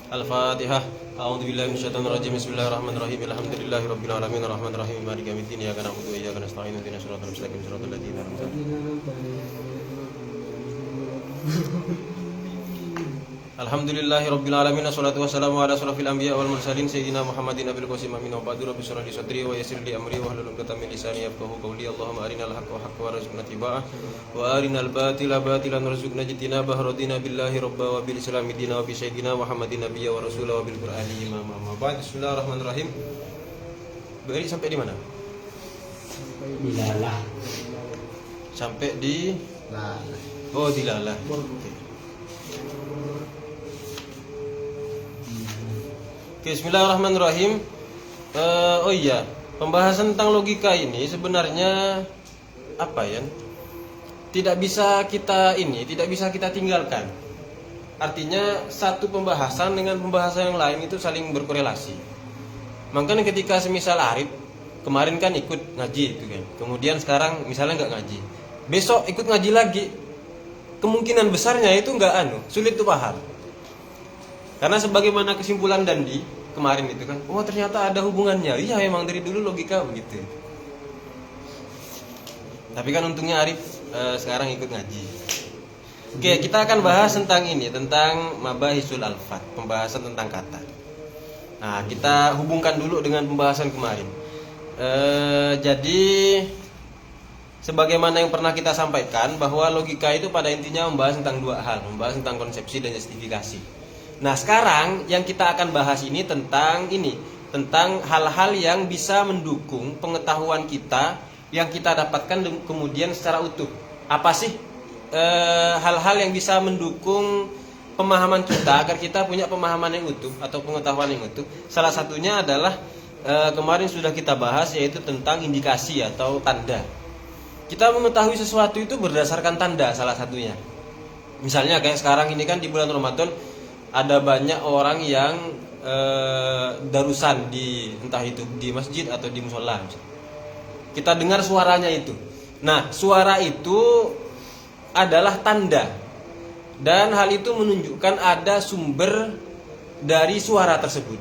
Al-Fatihah. A'udzubillahi minasyaitonir rajim. Bismillahirrahmanirrahim. Alhamdulillahirabbil alamin arrahmanir rahim maliki yaumiddin iyyaka na'budu wa iyyaka nasta'in ihdinas siratal mustaqim siratal ladzina an'amta 'alaihim. Alhamdulillahirabbil alamin wassalatu wassalamu ala asrofil anbiya wal mursalin sayyidina Muhammadin nabil qasim amin wa ba'du rabbi shrah li sadri wa yassir li amri wa hlul 'uqdatam min lisani yafqahu qawli. Allahumma arinal haqqa haqqan warzuqna ittiba'ah wa arinal batila batilan warzuqna ijtinabah. Radina billahi rabba wa bil islami dina wa bi sayyidina Muhammadin nabiyya wa rasula wa bil qur'ani imama. Ba'd. Bismillahirrahmanirrahim. Beri sampai di mana? Di lalah. Sampai di Lalah. Oh, di lalah. Oke. Bismillahirrahmanirrahim. Oh iya, pembahasan tentang logika ini sebenarnya apa ya? Tidak bisa kita tinggalkan. Artinya satu pembahasan dengan pembahasan yang lain itu saling berkorelasi. Makanya ketika semisal Arif kemarin kan ikut ngaji itu kan. Kemudian sekarang misalnya nggak ngaji, besok ikut ngaji lagi, kemungkinan besarnya itu sulit tuh paham. Karena sebagaimana kesimpulan Dandi kemarin itu kan, oh ternyata ada hubungannya. Iya, memang dari dulu logika begitu. Tapi kan untungnya Arif sekarang ikut ngaji. Oke, kita akan bahas tentang ini, tentang mabahisul alfat, pembahasan tentang kata. Nah, kita hubungkan dulu dengan pembahasan kemarin. Jadi sebagaimana yang pernah kita sampaikan bahwa logika itu pada intinya membahas tentang dua hal, membahas tentang konsepsi dan justifikasi. Nah, sekarang yang kita akan bahas ini tentang hal-hal yang bisa mendukung pengetahuan kita yang kita dapatkan kemudian secara utuh. Apa sih hal-hal yang bisa mendukung pemahaman kita agar kita punya pemahaman yang utuh atau pengetahuan yang utuh? Salah satunya adalah kemarin sudah kita bahas, yaitu tentang indikasi atau tanda. Kita mengetahui sesuatu itu berdasarkan tanda salah satunya. Misalnya kayak sekarang ini kan di bulan Ramadan ada banyak orang yang darusan entah itu di masjid atau di musola. Kita dengar suaranya itu. Nah, suara itu adalah tanda. Dan hal itu menunjukkan ada sumber dari suara tersebut.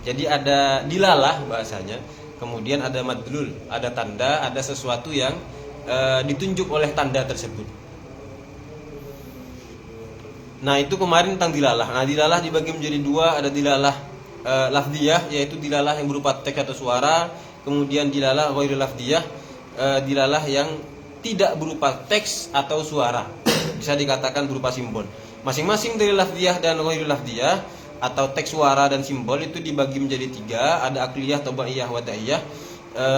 Jadi ada dilalah bahasanya. Kemudian ada madlul, ada tanda, ada sesuatu yang ditunjuk oleh tanda tersebut. Nah, itu kemarin tentang dilalah. Nah, dilalah dibagi menjadi dua, ada dilalah lafdiyah, yaitu dilalah yang berupa teks atau suara. Kemudian dilalah ghairul lafdiyah, dilalah yang tidak berupa teks atau suara, bisa dikatakan berupa simbol. Masing-masing dari lafdiyah dan ghairul lafdiyah atau teks, suara dan simbol itu dibagi menjadi tiga. Ada akliyah, tabaiyah, wadaiyah.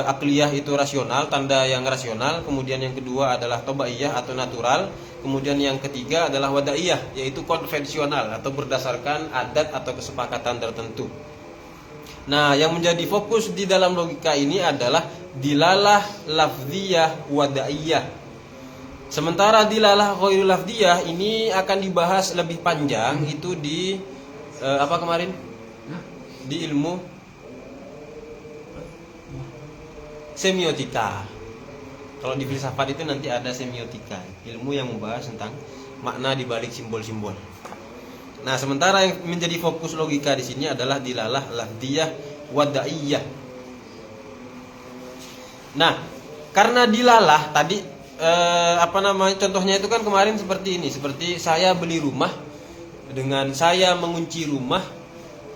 Akliyah itu rasional, tanda yang rasional. Kemudian yang kedua adalah tabaiyah atau natural. Kemudian yang ketiga adalah wadaiyah, yaitu konvensional atau berdasarkan adat atau kesepakatan tertentu. Nah, yang menjadi fokus di dalam logika ini adalah dilalah lafdiyah wadaiyah. Sementara dilalah ghairul lafdiyah ini akan dibahas lebih panjang itu di apa kemarin? Di ilmu semiotika. Kalau di filsafat itu nanti ada semiotika, ilmu yang membahas tentang makna di balik simbol-simbol. Nah, sementara yang menjadi fokus logika di sini adalah dilalah lafdiyah wadaiyah. Nah, karena dilalah tadi contohnya itu kan kemarin seperti ini, seperti saya beli rumah dengan saya mengunci rumah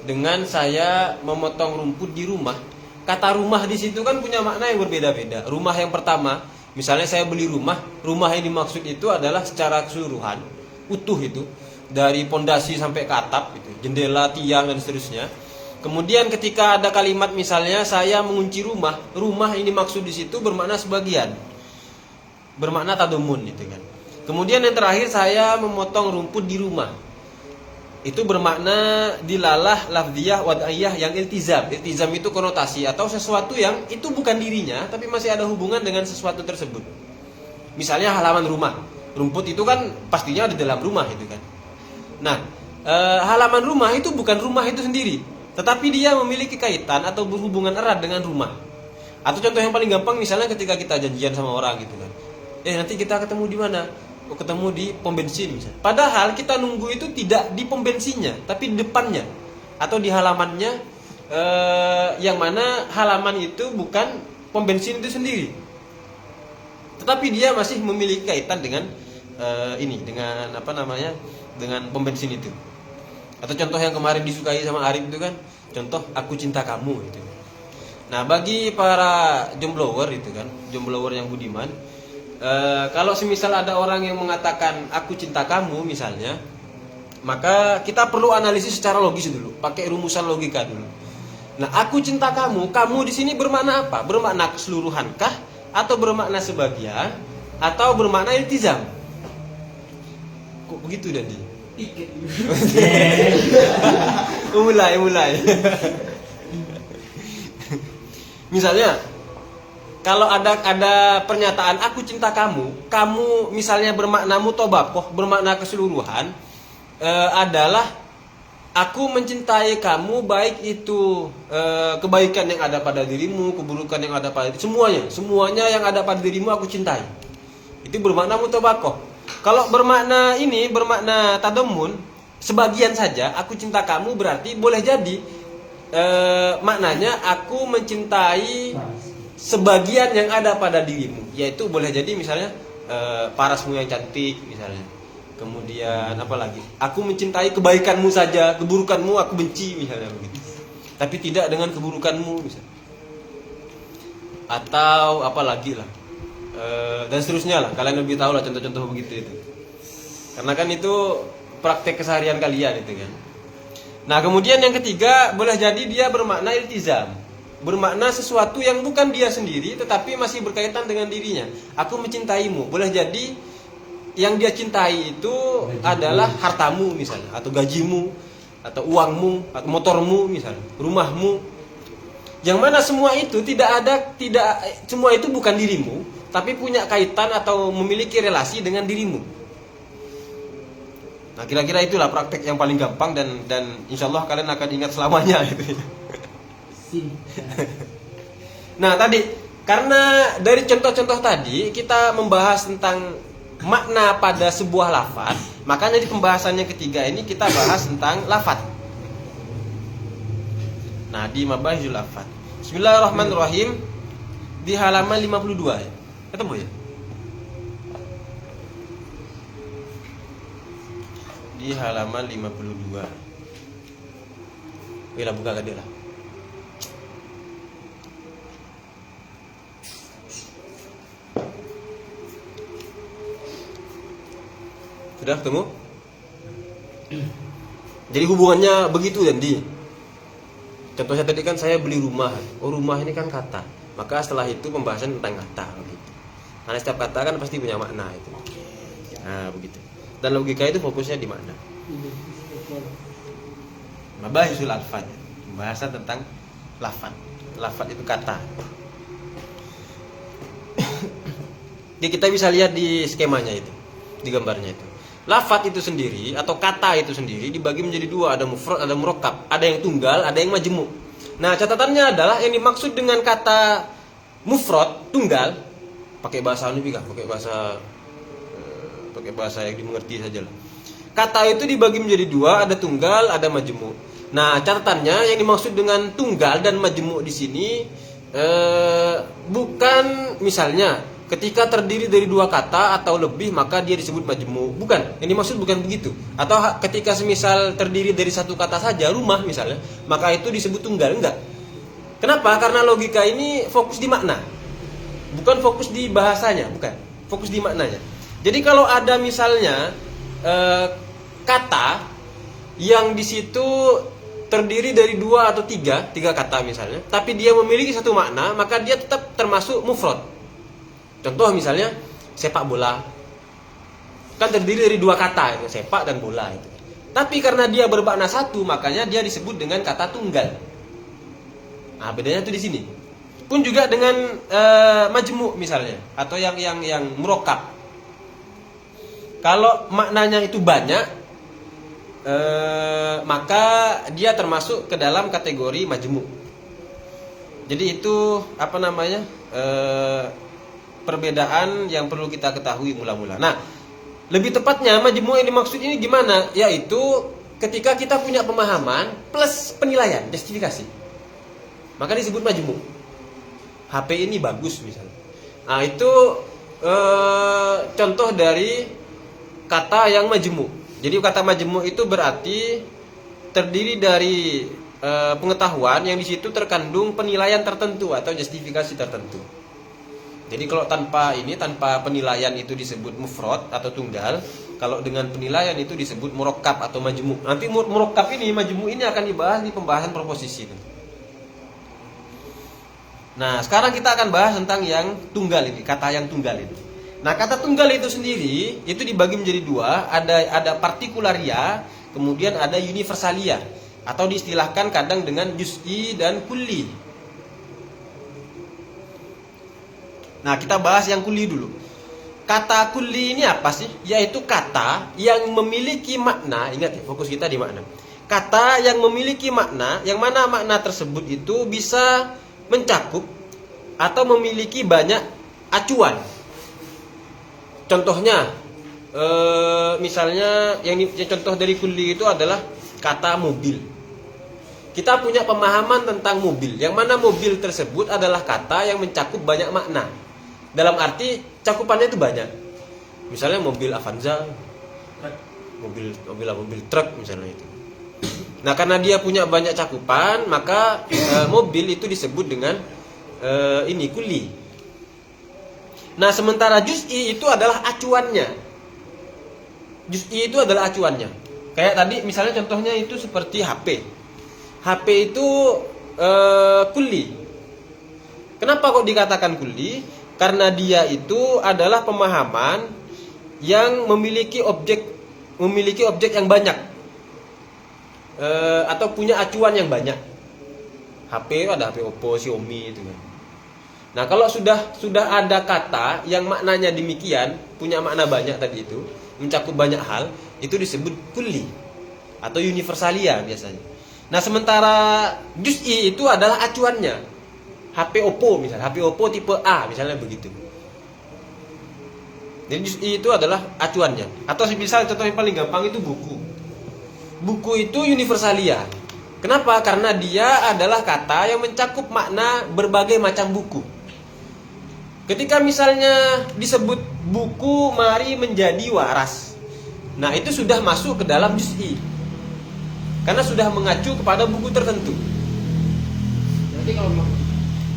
dengan saya memotong rumput di rumah. Kata rumah di situ kan punya makna yang berbeda-beda. Rumah yang pertama, misalnya saya beli rumah yang dimaksud itu adalah secara keseluruhan, utuh itu, dari pondasi sampai ke atap itu, jendela, tiang dan seterusnya. Kemudian ketika ada kalimat misalnya saya mengunci rumah yang dimaksud di situ bermakna sebagian, bermakna tadumun itu kan. Kemudian yang terakhir saya memotong rumput di rumah. Itu bermakna dilalah lafdiyah wadaiyah yang iltizam. Iltizam itu konotasi atau sesuatu yang itu bukan dirinya tapi masih ada hubungan dengan sesuatu tersebut. Misalnya halaman rumah, rumput itu kan pastinya ada dalam rumah itu kan. Nah, halaman rumah itu bukan rumah itu sendiri, tetapi dia memiliki kaitan atau berhubungan erat dengan rumah. Atau contoh yang paling gampang misalnya ketika kita janjian sama orang gitu kan. Nanti kita ketemu di mana? Oh, ketemu di pom bensin misalnya. Padahal kita nunggu itu tidak di pom bensinnya, tapi di depannya atau di halamannya, yang mana halaman itu bukan pom bensin itu sendiri. Tetapi dia masih memiliki kaitan dengan dengan dengan pom bensin itu. Atau contoh yang kemarin disukai sama Arif itu kan, contoh aku cinta kamu itu. Nah, bagi para jomblower itu kan, jomblower yang budiman, kalau semisal ada orang yang mengatakan aku cinta kamu misalnya, maka kita perlu analisis secara logis dulu, pakai rumusan logika dulu. Nah, aku cinta kamu, kamu di sini bermakna apa? Bermakna keseluruhankah, atau bermakna sebagian, atau bermakna iltizam? Kok begitu Dandi? mulai. Misalnya, kalau ada pernyataan aku cinta kamu, kamu misalnya bermakna mutobakoh, bermakna keseluruhan, adalah aku mencintai kamu, baik itu kebaikan yang ada pada dirimu, keburukan yang ada pada dirimu, semuanya yang ada pada dirimu aku cintai. Itu bermakna mutobakoh. Kalau bermakna tadamun, sebagian saja aku cinta kamu, berarti boleh jadi maknanya aku mencintai sebagian yang ada pada dirimu, yaitu boleh jadi misalnya parasmu yang cantik misalnya. Kemudian apa lagi? Aku mencintai kebaikanmu saja, keburukanmu aku benci misalnya begitu. Tapi tidak dengan keburukanmu misalnya. Atau apa lagi lah. Dan seterusnya lah. Kalian lebih tahu lah contoh-contoh begitu itu. Karena kan itu praktek keseharian kalian itu kan. Nah, kemudian yang ketiga, boleh jadi dia bermakna iltizam. Bermakna sesuatu yang bukan dia sendiri tetapi masih berkaitan dengan dirinya. Aku mencintaimu. Boleh jadi yang dia cintai itu adalah hartamu misalnya, atau gajimu, atau uangmu, atau motormu misalnya, rumahmu. Yang mana semua itu semua itu bukan dirimu, tapi punya kaitan atau memiliki relasi dengan dirimu. Nah, kira-kira itulah praktek yang paling gampang dan insya Allah kalian akan ingat selamanya gitu. Nah, tadi karena dari contoh-contoh tadi kita membahas tentang makna pada sebuah lafaz, makanya di pembahasan yang ketiga ini kita bahas tentang lafaz. Nah, di mabahizul lafaz. Bismillahirrahmanirrahim, di halaman 52 ya. Ketemu ya? Di halaman 52. Bila buka ke dia lah. Sudah ketemu? Jadi hubungannya begitu dan contohnya tadi kan saya beli rumah. Oh, rumah ini kan kata. Maka setelah itu pembahasan tentang kata begitu. Karena setiap kata kan pasti punya makna itu. Nah, begitu. Dan logika itu fokusnya di makna. Mabahisul alfaz. Pembahasan tentang lafaz. Lafaz itu kata. Jadi kita bisa lihat di skemanya itu, di gambarnya itu. Lafaz itu sendiri atau kata itu sendiri dibagi menjadi dua, ada mufrad, ada murakkab, ada yang tunggal, ada yang majmu'. Nah, catatannya adalah yang dimaksud dengan kata mufrad, tunggal, pakai bahasa juga, pakai bahasa yang dimengerti saja lah. Kata itu dibagi menjadi dua, ada tunggal, ada majmu'. Nah, catatannya yang dimaksud dengan tunggal dan majmu' di sini bukan misalnya ketika terdiri dari dua kata atau lebih maka dia disebut majmu'. Bukan, yang dimaksud bukan begitu. Atau ketika semisal terdiri dari satu kata saja, rumah misalnya, maka itu disebut tunggal. Enggak. Kenapa? Karena logika ini fokus di makna. Bukan fokus di bahasanya, bukan. Fokus di maknanya. Jadi kalau ada misalnya kata yang di situ terdiri dari dua atau tiga kata misalnya, tapi dia memiliki satu makna, maka dia tetap termasuk mufrad. Contoh misalnya sepak bola, kan terdiri dari dua kata, sepak dan bola itu. Tapi karena dia bermakna satu, makanya dia disebut dengan kata tunggal. Nah, bedanya tuh di sini. Pun juga dengan majmu' misalnya, atau yang murakkab. Kalau maknanya itu banyak, maka dia termasuk ke dalam kategori majmu'. Jadi itu apa namanya perbedaan yang perlu kita ketahui mula-mula. Nah, lebih tepatnya majmu' yang dimaksud ini gimana? Yaitu ketika kita punya pemahaman plus penilaian, justifikasi, maka disebut majmu'. HP ini bagus misalnya. Nah, itu contoh dari kata yang majmu'. Jadi kata majmu' itu berarti terdiri dari pengetahuan yang di situ terkandung penilaian tertentu atau justifikasi tertentu. Jadi kalau tanpa penilaian itu disebut mufrad atau tunggal. Kalau dengan penilaian itu disebut murakkab atau majmu'. Nanti murakkab ini, majmu' ini akan dibahas di pembahasan proposisi. Nah, sekarang kita akan bahas tentang yang tunggal ini, kata yang tunggal itu. Nah, kata tunggal itu sendiri itu dibagi menjadi dua, ada partikularia, kemudian ada universalia, atau diistilahkan kadang dengan juz'i dan kulli. Nah, kita bahas yang kulli dulu. Kata kulli ini apa sih? Yaitu kata yang memiliki makna, ingat ya, fokus kita di makna. Kata yang memiliki makna, yang mana makna tersebut itu bisa mencakup atau memiliki banyak acuan. Contohnya, misalnya yang contoh dari kulli itu adalah kata mobil. Kita punya pemahaman tentang mobil, yang mana mobil tersebut adalah kata yang mencakup banyak makna. Dalam arti cakupannya itu banyak. Misalnya mobil Avanza, mobil truk misalnya itu. Nah, karena dia punya banyak cakupan, maka mobil itu disebut dengan ini kulli. Nah, sementara juz'i itu adalah acuannya. Juz'i itu adalah acuannya. Kayak tadi misalnya contohnya itu seperti HP. HP itu kulli. Kenapa kok dikatakan kulli? Karena dia itu adalah pemahaman yang memiliki objek yang banyak, atau punya acuan yang banyak. HP ada HP Oppo, Xiaomi itu kan. Nah, kalau sudah ada kata yang maknanya demikian, punya makna banyak tadi itu, mencakup banyak hal, itu disebut kulli atau universalia biasanya. Nah, sementara juz'i itu adalah acuannya. HP Oppo misalnya, HP Oppo tipe A misalnya begitu. Jadi juz'i itu adalah acuannya. Atau misalnya contoh yang paling gampang itu buku. Buku itu universalia. Kenapa? Karena dia adalah kata yang mencakup makna berbagai macam buku. Ketika misalnya disebut buku mari menjadi waras, nah itu sudah masuk ke dalam juz'i. Karena sudah mengacu kepada buku tertentu. Nanti kalau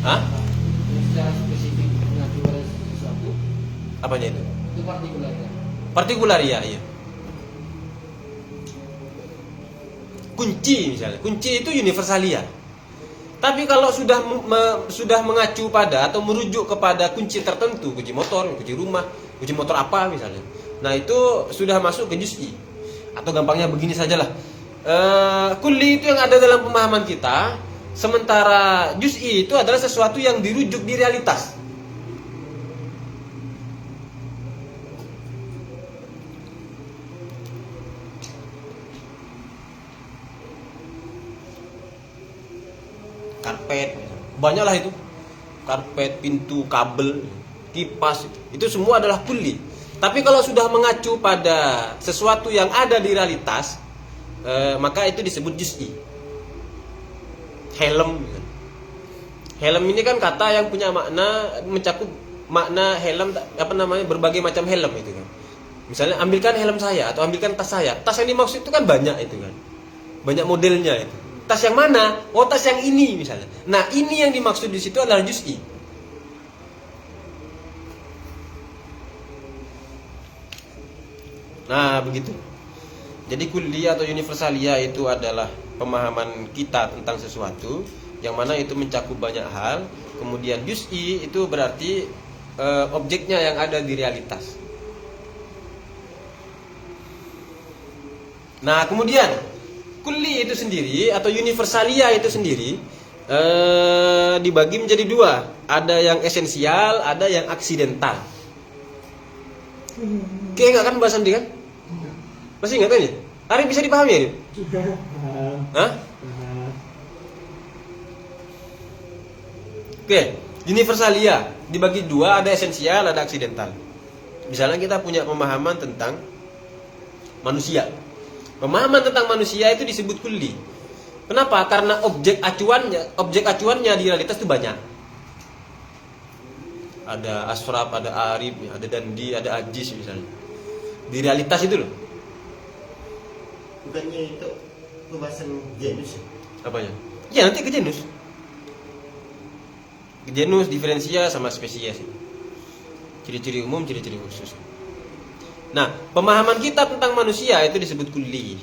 secara spesifik mengacu pada sesuatu, apanya itu? itu partikularnya. Partikularnya, iya. Kunci misalnya, kunci itu universalia. Tapi kalau sudah mengacu pada atau merujuk kepada kunci tertentu, kunci motor, kunci rumah, kunci motor apa misalnya, nah itu sudah masuk ke juz'i. Atau gampangnya begini sajalah, kulli itu yang ada dalam pemahaman kita, sementara juz'i itu adalah sesuatu yang dirujuk di realitas. Karpet, banyaklah itu. Karpet, pintu, kabel, kipas, itu semua adalah kulli. Tapi kalau sudah mengacu pada sesuatu yang ada di realitas, maka itu disebut juz'i. Helm. Helm ini kan kata yang punya makna, mencakup makna helm, berbagai macam helm itu kan. Misalnya ambilkan helm saya atau ambilkan tas saya. Tas yang dimaksud itu kan banyak itu kan. Banyak modelnya itu. Tas yang mana? Oh, tas yang ini misalnya. Nah, ini yang dimaksud di situ adalah juz'i. Nah, begitu. Jadi kulli atau universalia itu adalah pemahaman kita tentang sesuatu yang mana itu mencakup banyak hal. Kemudian juz'i itu berarti objeknya yang ada di realitas. Nah, kemudian kulli itu sendiri atau universalia itu sendiri dibagi menjadi dua. Ada yang esensial, ada yang aksidental. Oke, enggak kan bahasan dia kan? Masih ingat kan ya? Ari bisa dipahami ya? Hah? Oke, universalia dibagi dua, ada esensial, ada aksidental. Misalnya kita punya pemahaman tentang manusia. Pemahaman tentang manusia itu disebut kulli. Kenapa? Karena objek acuannya di realitas itu banyak. Ada Ashraf, ada Arif, ada Dandi, ada Ajis misalnya. Di realitas itu loh. Bukannya itu pembahasan genus ya? Apanya? Ya nanti ke genus. Genus, diferensia sama spesies. Ciri-ciri umum, ciri-ciri khusus. Nah, pemahaman kita tentang manusia itu disebut kulli.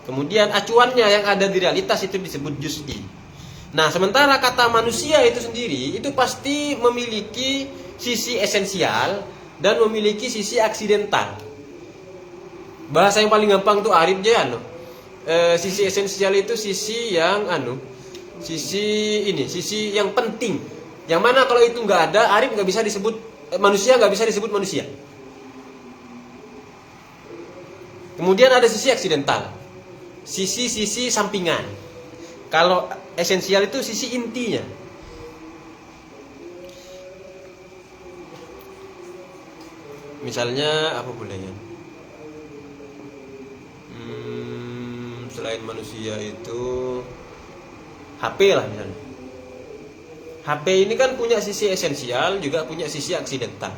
Kemudian acuannya yang ada di realitas itu disebut juz'i. Nah, sementara kata manusia itu sendiri itu pasti memiliki sisi esensial dan memiliki sisi aksidental. Bahasa yang paling gampang tuh Arif aja sisi esensial itu sisi yang sisi yang penting. Yang mana kalau itu nggak ada, Arif nggak bisa disebut manusia, nggak bisa disebut manusia. Kemudian ada sisi aksidental, sisi sampingan. Kalau esensial itu sisi intinya. Misalnya apa boleh ya? Selain manusia itu HP lah misalnya. HP ini kan punya sisi esensial, juga punya sisi aksidental.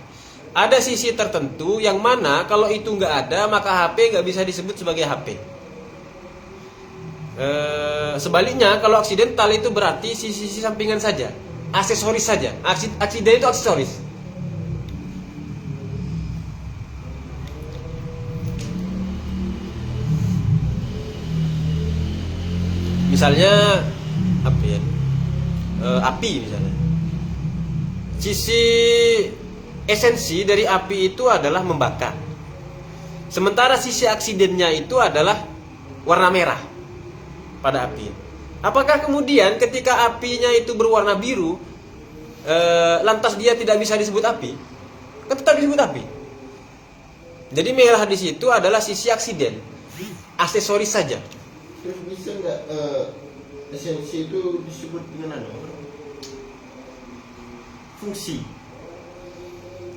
Ada sisi tertentu yang mana kalau itu nggak ada maka HP nggak bisa disebut sebagai HP. Sebaliknya kalau aksidental itu berarti sisi sampingan saja, aksesoris saja. Aksiden itu aksesoris. Misalnya apa ya? Api misalnya. Sisi esensi dari api itu adalah membakar. Sementara sisi aksidennya itu adalah warna merah pada api. Apakah kemudian ketika apinya itu berwarna biru, lantas dia tidak bisa disebut api? Kan tetap disebut api. Jadi merah di situ adalah sisi aksiden, aksesoris saja. Terus bisa nggak esensi itu disebut dengan fungsi?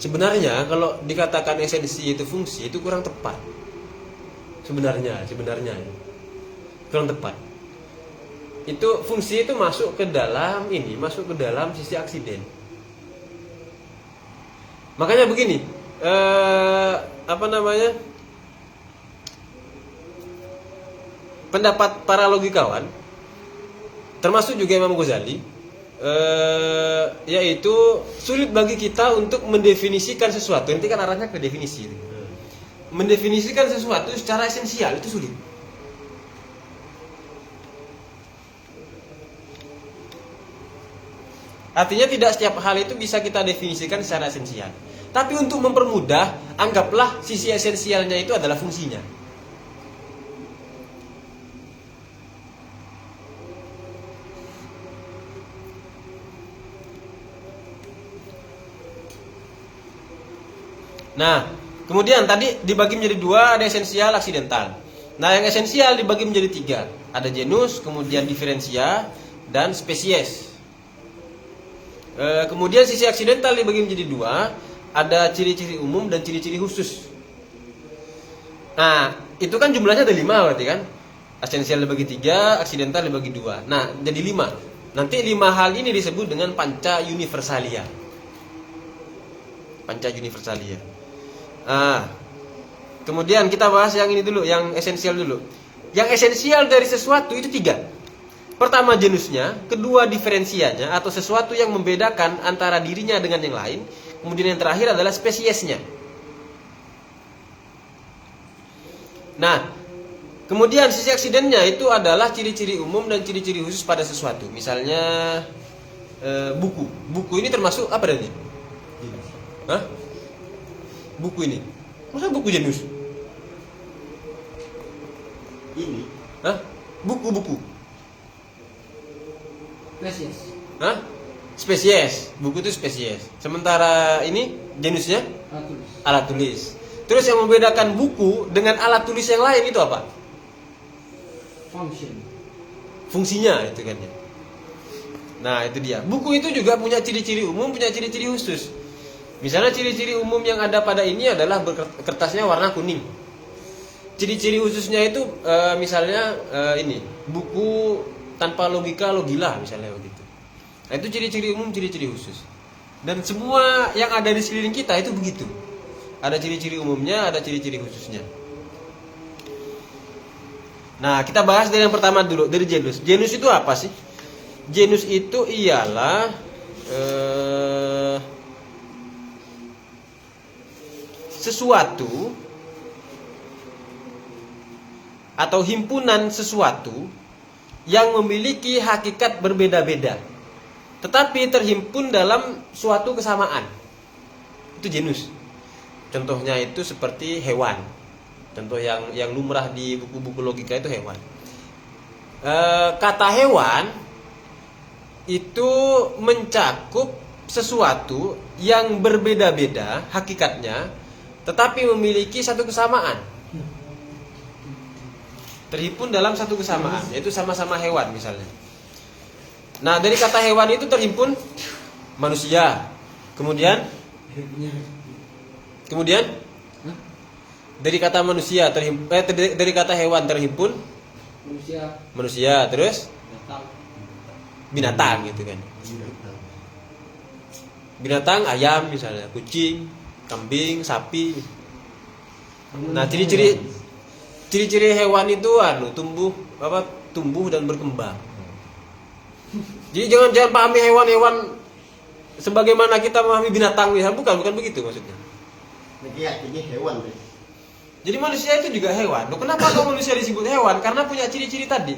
Sebenarnya kalau dikatakan esensi itu fungsi itu kurang tepat. Sebenarnya kurang tepat. Itu fungsi itu masuk ke dalam sisi aksiden. Makanya begini, pendapat para logikawan, termasuk juga Imam Ghazali, yaitu sulit bagi kita untuk mendefinisikan sesuatu. Nanti kan arahnya ke definisi. Mendefinisikan sesuatu secara esensial itu sulit. Artinya tidak setiap hal itu bisa kita definisikan secara esensial. Tapi untuk mempermudah, anggaplah sisi esensialnya itu adalah fungsinya. Nah, kemudian tadi dibagi menjadi dua, ada esensial, aksidental. Nah, yang esensial dibagi menjadi tiga. Ada genus, kemudian diferensia, dan spesies. Kemudian sisi aksidental dibagi menjadi dua, ada ciri-ciri umum dan ciri-ciri khusus. Nah, itu kan jumlahnya ada 5 berarti kan? Esensial dibagi 3, aksidental dibagi 2. Nah, jadi 5. Nanti 5 hal ini disebut dengan panca universalia. Panca universalia. Kemudian kita bahas yang ini dulu, yang esensial dulu. Yang esensial dari sesuatu itu 3. Pertama genusnya, kedua diferensianya atau sesuatu yang membedakan antara dirinya dengan yang lain. Kemudian yang terakhir adalah spesiesnya. Nah, kemudian sisi aksidennya itu adalah ciri-ciri umum dan ciri-ciri khusus pada sesuatu. Misalnya buku. Buku ini termasuk apa tadi? Hah? Buku ini. Masa buku genus? Ini. Hah? Buku-buku. Spesies. Hah? Spesies. Buku itu spesies. Sementara ini jenisnya alat tulis. Terus yang membedakan buku dengan alat tulis yang lain itu apa? Function. Fungsinya itu kan ya. Nah, itu dia. Buku itu juga punya ciri-ciri umum, punya ciri-ciri khusus. Misalnya ciri-ciri umum yang ada pada ini adalah kertasnya warna kuning. Ciri-ciri khususnya itu misalnya ini, buku tanpa logika logila misalnya begitu. Nah, itu ciri-ciri umum, ciri-ciri khusus. Dan semua yang ada di sekeliling kita itu begitu. Ada ciri-ciri umumnya, ada ciri-ciri khususnya. Nah, kita bahas dari yang pertama dulu, dari genus. Genus itu apa sih? Genus itu ialah sesuatu atau himpunan sesuatu yang memiliki hakikat berbeda-beda, tetapi terhimpun dalam suatu kesamaan. Itu genus. Contohnya itu seperti hewan. Contoh yang lumrah di buku-buku logika itu hewan. Kata hewan itu mencakup sesuatu yang berbeda-beda hakikatnya, tetapi memiliki satu kesamaan. Terhimpun dalam satu kesamaan, yaitu sama-sama hewan misalnya. Nah, dari kata hewan itu terhimpun manusia. Kemudian dari kata manusia dari kata hewan terhimpun manusia, terus binatang gitu kan. Binatang ayam misalnya, kucing, kambing, sapi. Nah, ciri-ciri hewan itu tumbuh dan berkembang. Jadi jangan pahami hewan-hewan sebagaimana kita memahami binatang, bukan begitu maksudnya. Jadi artinya hewan deh. Jadi manusia itu juga hewan. Loh, kenapa kalau manusia disebut hewan? Karena punya ciri-ciri tadi,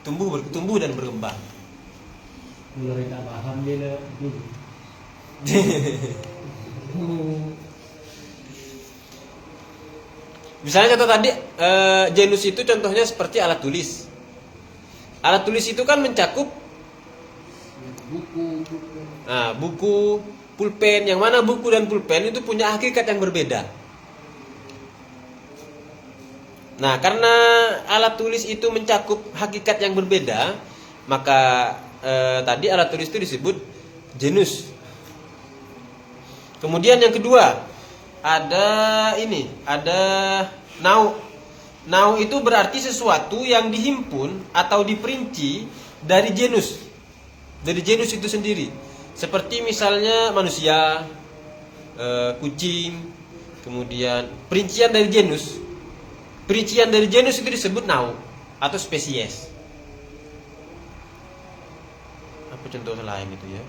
tumbuh dan berkembang. Mulai tak paham dia lah. Misalnya contoh tadi, genus itu contohnya seperti alat tulis. Alat tulis itu kan mencakup buku, pulpen. Yang mana buku dan pulpen itu punya hakikat yang berbeda. Nah, karena alat tulis itu mencakup hakikat yang berbeda, maka tadi alat tulis itu disebut genus. Kemudian yang kedua, ada nau. Nau itu berarti sesuatu yang dihimpun atau diperinci dari genus. Dari genus itu sendiri. Seperti misalnya manusia, kucing, kemudian perincian dari genus. Perincian dari genus itu disebut nau atau spesies. Apa contoh lain itu ya?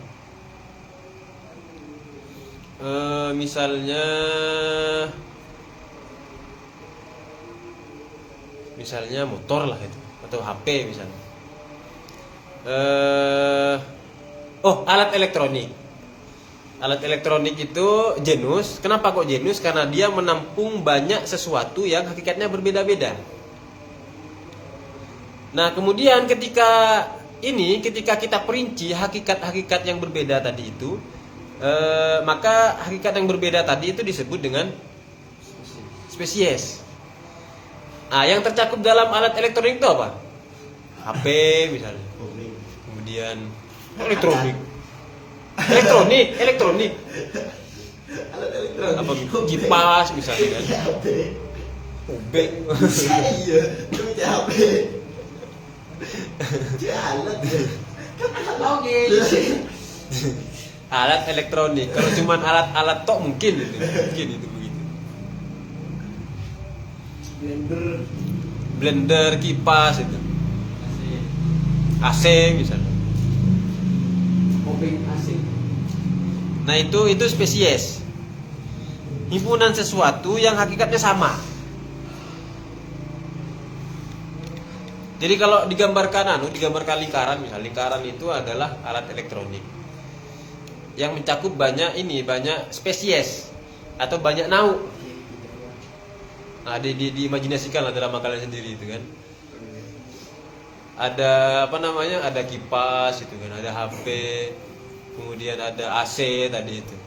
Misalnya motor lah itu, atau HP misalnya. Alat elektronik. Alat elektronik itu genus. Kenapa kok genus? Karena dia menampung banyak sesuatu yang hakikatnya berbeda-beda. Nah, kemudian ketika kita perinci hakikat-hakikat yang berbeda tadi itu, maka hakikat yang berbeda tadi itu disebut dengan spesies. Nah, yang tercakup dalam alat elektronik itu apa? HP misalnya. Kemudian elektronik. Alat elektronik. Apa kipas misalnya kan? Obeng. Iya, itu HP. Jalan. Oke. Alat elektronik. Kalau cuma alat-alat tok mungkin itu begitu. Blender, kipas itu. AC misalnya. Obeng asing. Nah, itu spesies. Himpunan sesuatu yang hakikatnya sama. Jadi kalau digambarkan lingkaran, misalnya lingkaran itu adalah alat elektronik yang mencakup banyak spesies atau banyak nau. Nah, diimajinasikan lah dalam makalah sendiri itu kan. Ada ada kipas itu kan, ada HP, kemudian ada AC tadi itu.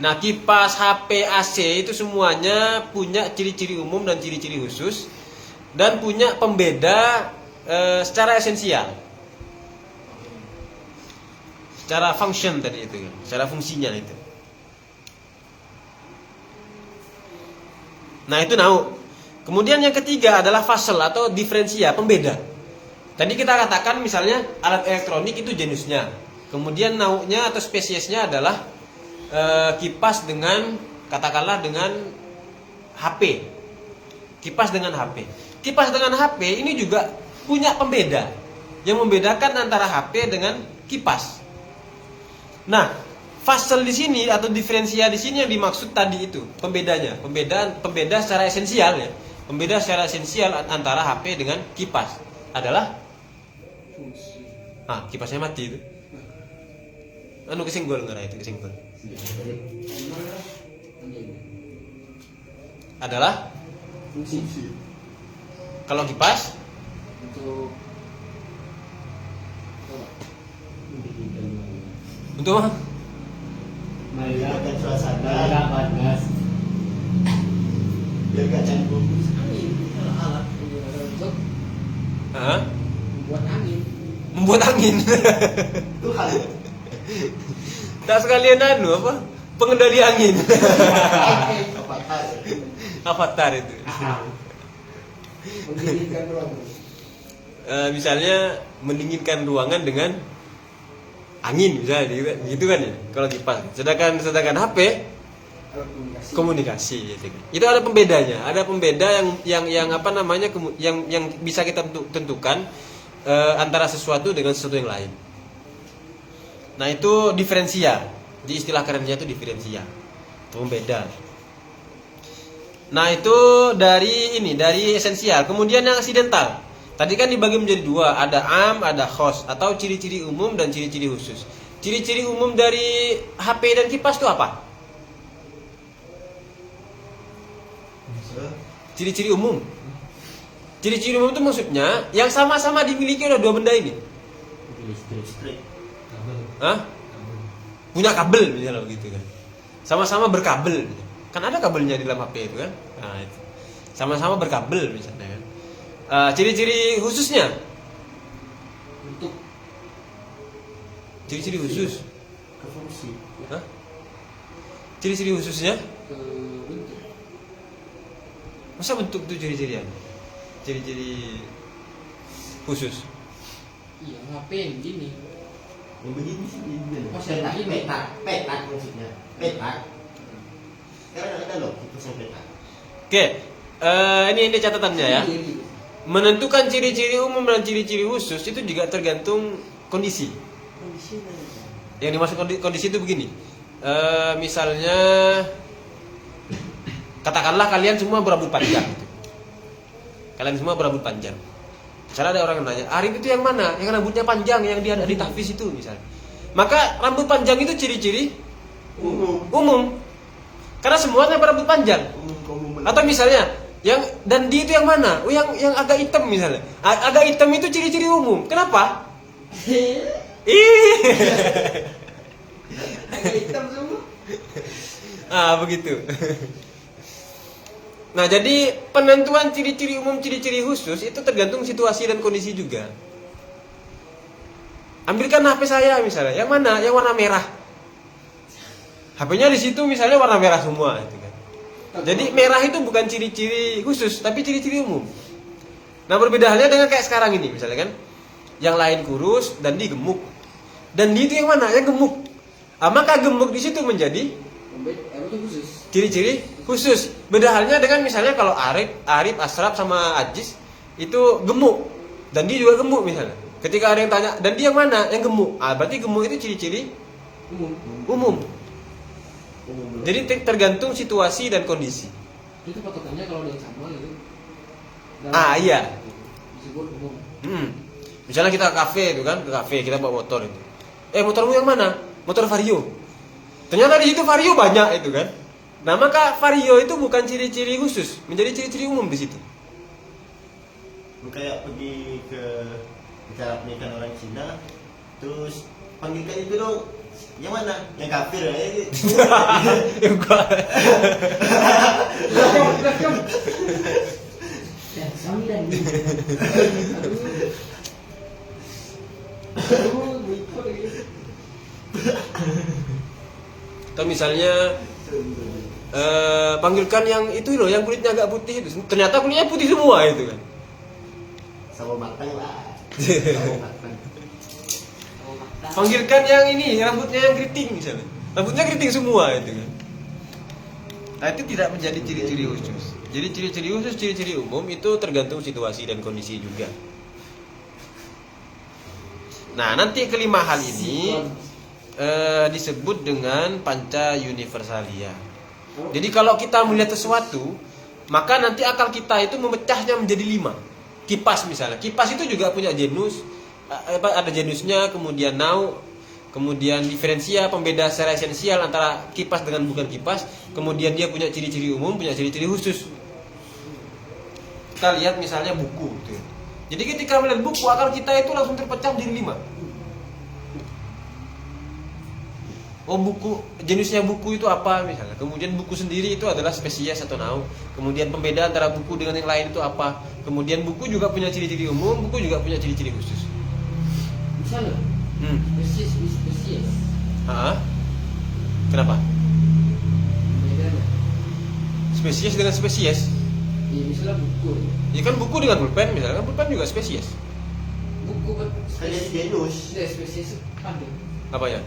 Nah, kipas, HP, AC itu semuanya punya ciri-ciri umum dan ciri-ciri khusus, dan punya pembeda secara esensial, secara function tadi itu kan, secara fungsinya itu. Nah itu nau. Kemudian yang ketiga adalah fasal atau diferensia, pembeda. Tadi kita katakan misalnya alat elektronik itu jenisnya. Kemudian naunya atau spesiesnya adalah kipas dengan, katakanlah dengan HP. Kipas dengan HP. Kipas dengan HP ini juga punya pembeda yang membedakan antara HP dengan kipas. Nah, fasal di sini atau diferensia di sini yang dimaksud tadi itu pembedanya, pembeda secara esensial ya. Pembeda secara esensial antara HP dengan kipas adalah kipasnya mati itu. Anu kesenggol enggak itu kesenggol. Adalah fungsi. kalau kipas untuk apa? Menghilangkan suasana, Melihat panas. biar gak canggung. Angin. Alat untuk Hah? membuat angin. Membuat angin. Tuhan. Tak sekalian anu apa? Pengendali angin. Avatar. Avatar itu. Mendinginkan ruangan. Misalnya mendinginkan ruangan dengan angin misalnya gitu kan ya kalau kipas. Sedangkan HP komunikasi gitu kan. Itu ada pembedanya, ada pembeda yang apa namanya yang bisa kita tentukan antara sesuatu dengan sesuatu yang lain. Nah, itu diferensia. Di istilah kerennya itu diferensia. Pembeda. Nah, itu dari esensial. Kemudian yang aksidental. Tadi kan dibagi menjadi dua, ada am, ada khos, atau ciri-ciri umum dan ciri-ciri khusus. Ciri-ciri umum dari HP dan kipas itu apa? Ciri-ciri umum. Ciri-ciri umum itu maksudnya yang sama-sama dimiliki oleh dua benda ini. Listrik. Hah? Punya kabel misalnya begitu kan. Sama-sama berkabel. Kan ada kabelnya di dalam HP itu kan. Nah, itu. Sama-sama berkabel misalnya kan. Ciri-ciri khususnya. Untuk Ciri-ciri khusus. Ke fungsi. Hah? Ciri-ciri khususnya? bentuk. Masa bentuk itu ciri-cirian? Ciri-ciri khusus. Iya, HP yang begini. Yang begini sih ini. Oh, saya begini. Petak maksudnya. Petak. Sekarang ada loh kipas yang petak. Oke, ini catatannya ya. Menentukan ciri-ciri umum dan ciri-ciri khusus itu juga tergantung kondisi. Yang dimaksud kondisi itu begini. Misalnya, katakanlah kalian semua berambut panjang. Gitu. Kalian semua berambut panjang. Misalnya ada orang yang nanya, Arif itu yang mana? Yang rambutnya panjang, yang dia ada di tahfiz itu misalnya. Maka rambut panjang itu ciri-ciri umum. Karena semuanya berambut panjang. Atau misalnya, yang dan dia itu yang mana? Oh, yang agak hitam misalnya. Agak hitam itu ciri-ciri umum. Kenapa? Agak hitam semua. Begitu. Nah, jadi penentuan ciri-ciri umum, ciri-ciri khusus itu tergantung situasi dan kondisi juga. Ambilkan HP saya misalnya, yang mana? Yang warna merah. HP-nya di situ misalnya warna merah semua, gitu kan. Jadi merah itu bukan ciri-ciri khusus, tapi ciri-ciri umum. Nah, berbeda halnya dengan kayak sekarang ini, misalnya kan, yang lain kurus dan dia gemuk. Dan dia itu yang mana? Yang gemuk. Maka gemuk di situ menjadi khusus. ciri-ciri khusus. Beda halnya dengan misalnya kalau Arif, Asraf sama Ajis itu gemuk dan dia juga gemuk misalnya. Ketika ada yang tanya, dan dia yang mana? Yang gemuk. Berarti gemuk itu ciri-ciri umum. Jadi tergantung situasi dan kondisi. Itu patokannya kalau ada yang sama gitu. Iya. Disebut umum. Misalnya kita ke kafe itu kan, ke kafe kita bawa motor itu. Motormu yang mana? Motor Vario. Ternyata di situ Vario banyak itu kan. Nah, maka Vario itu bukan ciri-ciri khusus, menjadi ciri-ciri umum di situ. Kayak pergi ke acara pernikahan orang Cina, terus panggilkan itu dong. Yang mana? Yang kafir ya? Sambil misalnya panggilkan yang itu loh, yang kulitnya agak putih itu. Ternyata kulitnya putih semua itu kan. Sama matang lah. Sama matang. Panggilkan yang ini, rambutnya yang keriting misalnya. Rambutnya keriting semua itu kan. Nah, itu tidak menjadi ciri-ciri khusus. Jadi ciri-ciri khusus, ciri-ciri umum itu tergantung situasi dan kondisi juga. Nah, nanti kelima hal ini disebut dengan panca universalia. Jadi kalau kita melihat sesuatu, maka nanti akal kita itu memecahnya menjadi 5. Kipas misalnya, kipas itu juga punya genus, ada genusnya, kemudian nau, kemudian diferensia, pembeda secara esensial antara kipas dengan bukan kipas, kemudian dia punya ciri-ciri umum, punya ciri-ciri khusus. Kita lihat misalnya buku gitu. Jadi ketika melihat buku, akal kita itu langsung terpecah menjadi 5. Oh, buku, jenisnya buku itu apa misalnya. Kemudian buku sendiri itu adalah spesies atau nau. Kemudian pembeda antara buku dengan yang lain itu apa. Kemudian buku juga punya ciri-ciri umum, buku juga punya ciri-ciri khusus. Misalnya, spesies. Hah? Kenapa? Beda nggak? Spesies dengan spesies. Ya misalnya buku. Ya kan buku dengan pulpen misalnya, kan pulpen juga spesies. Buku kan Kan jadi genus. spesies ada. Apa ya?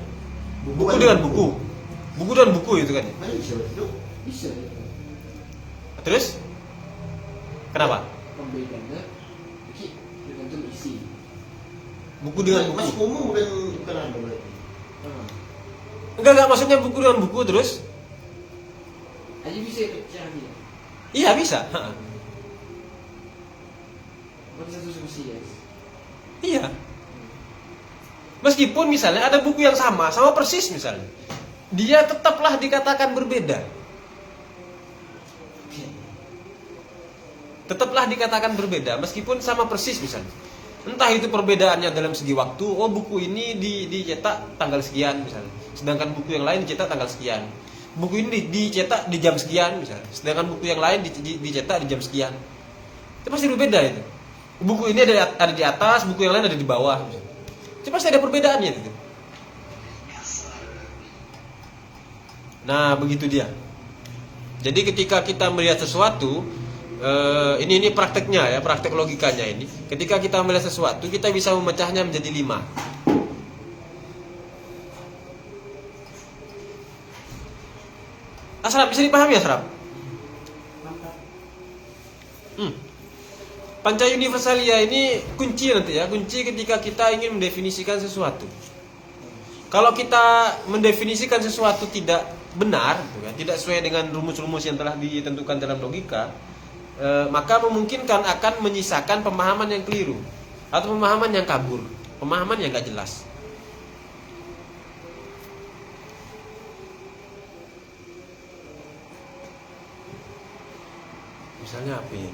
Buku dengan buku. Buku dan buku itu kan. Mana bisa begitu? Bisa ya. Terus? Kenapa? Pembedanya tergantung isi. Buku dengan buku. Masih umum bukan ada berarti. Enggak maksudnya buku dengan buku terus? Aja bisa pecah dia. Iya bisa. Bukan satu spesies. Iya. Meskipun misalnya ada buku yang sama persis misalnya, dia tetaplah dikatakan berbeda. Tetaplah dikatakan berbeda meskipun sama persis misalnya. Entah itu perbedaannya dalam segi waktu, oh buku ini dicetak tanggal sekian misalnya, sedangkan buku yang lain dicetak tanggal sekian. Buku ini dicetak di jam sekian misalnya, sedangkan buku yang lain dicetak di jam sekian. Itu pasti berbeda itu. Buku ini ada di atas, buku yang lain ada di bawah misalnya. Itu pasti ada perbedaannya itu. Nah, begitu dia. Jadi ketika kita melihat sesuatu, ini prakteknya ya, praktek logikanya ini. Ketika kita melihat sesuatu, kita bisa memecahnya menjadi 5. Asrap, bisa dipahami Asrap? Panca universalia ini kunci nanti ya, kunci ketika kita ingin mendefinisikan sesuatu. Kalau kita mendefinisikan sesuatu tidak benar, tidak sesuai dengan rumus-rumus yang telah ditentukan dalam logika, maka memungkinkan akan menyisakan pemahaman yang keliru atau pemahaman yang kabur, pemahaman yang nggak jelas. Misalnya apa ya?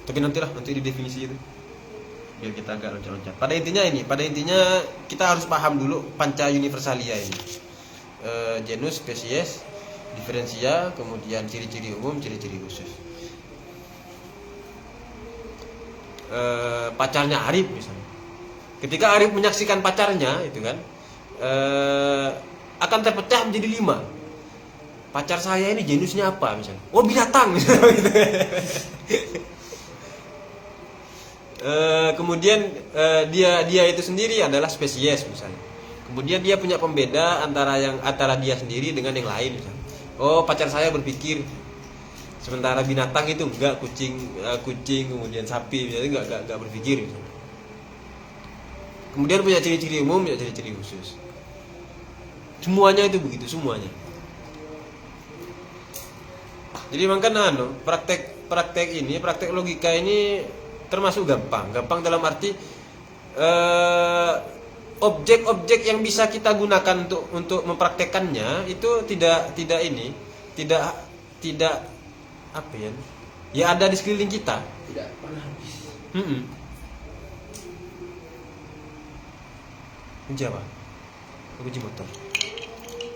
Tapi nanti di definisi itu biar kita agak loncat-loncat. Pada intinya kita harus paham dulu panca universalia ini. Genus, spesies, diferensia, kemudian ciri-ciri umum, ciri-ciri khusus. Pacarnya Arif misalnya. Ketika Arif menyaksikan pacarnya itu kan akan terpecah menjadi 5. Pacar saya ini genusnya apa misalnya? Oh, binatang misalnya. Kemudian dia itu sendiri adalah spesies misalnya. Kemudian dia punya pembeda antara dia sendiri dengan yang lain misalnya. Oh, pacar saya berpikir, sementara binatang itu enggak, kucing kemudian sapi misalnya enggak berpikir misalnya. Kemudian punya ciri-ciri umum, punya ciri-ciri khusus. Semuanya itu begitu, semuanya. Jadi makanya praktek logika ini termasuk gampang dalam arti objek-objek yang bisa kita gunakan untuk mempraktekannya itu tidak apa ya? Ya ada di sekeliling kita. Tidak pernah habis. Kunci apa? Kunci motor.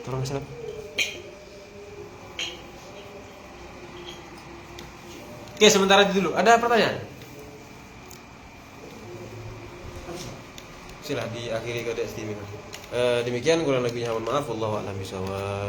Tolong salam. Oke, sementara itu dulu. Ada pertanyaan? Silah diakhiri kode istimewa. Demikian kurang lebihnya mohon maaf. Wallahu a'lam bishawab.